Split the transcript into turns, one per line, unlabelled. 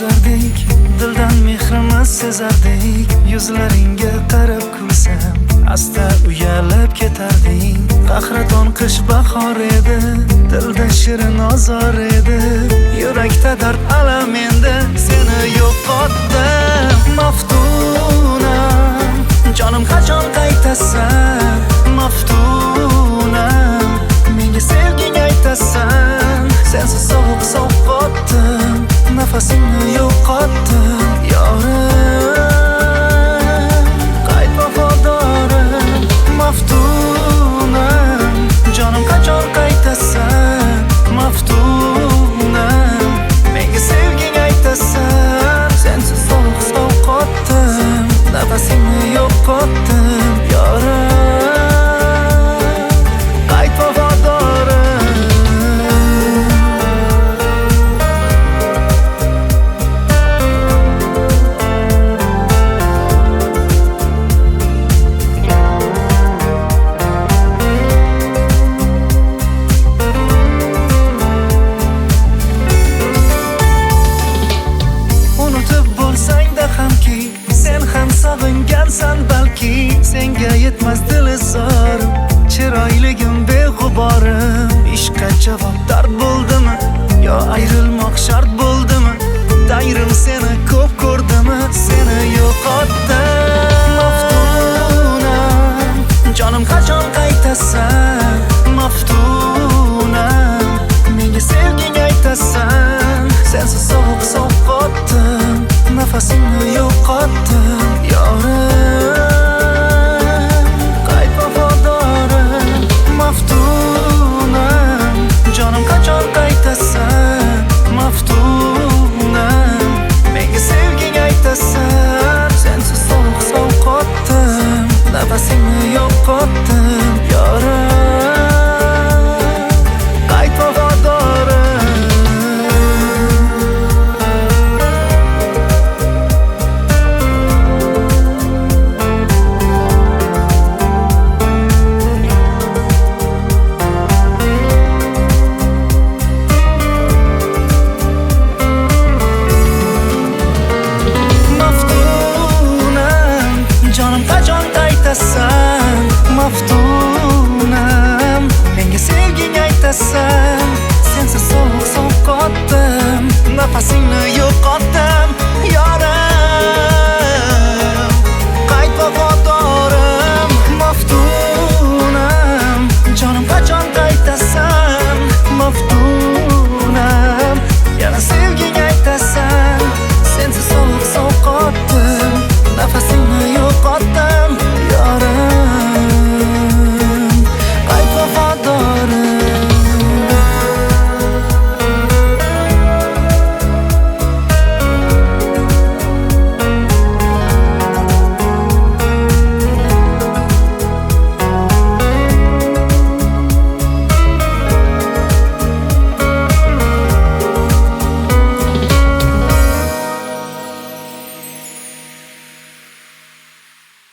yozardik, dildan mehrimiz sezardik. Yuzlaringga qarab kulsam, asta uyalib ketarding. Qahraton qish bahor edi, dilda shirin ozor edi. Yurakda dard alam endi, seni yo'qotdim. Maftunam, jonim qachon qaytasan? Maftunam, menga sevging aytasan. Sensiz sovuq qotdim, nafasimni yo'qotdim. Yorim, qayt vafodorim. Maftunam, jonim qachon qaytasan? Maftunam, menga sevging aytasan. Sensiz sovuq qotdim, nafasimni yo'qotdim. Yorim, qayt vafodorim. Sen ham sog'ingansan balki, senga yetmas dil izorim. Chiroyligim beg'uborim. Ishqqa javob dard bo'ldimi, yo ayrilmoq shart bo'ldimi? Dayrim seni ko'p ko'rdimi, seni yo'qotdim. Maftunam, jonim qachon qaytasan? Maftunam, menga sevging aytasan. Sensiz sovuq qotdim, nafasimni yo'qotdim. Yorim, qayt vafodorim. Maftunam, jonim qachon qaytasan? Maftunam, menga sevging aytasan. Sensiz sovuq qotdim, nafasimni yo'qotdim. Yorim, qayt vafodorim. Maftunam, menga sevging aytasan. Sensiz sovuq qotdim, nafasingni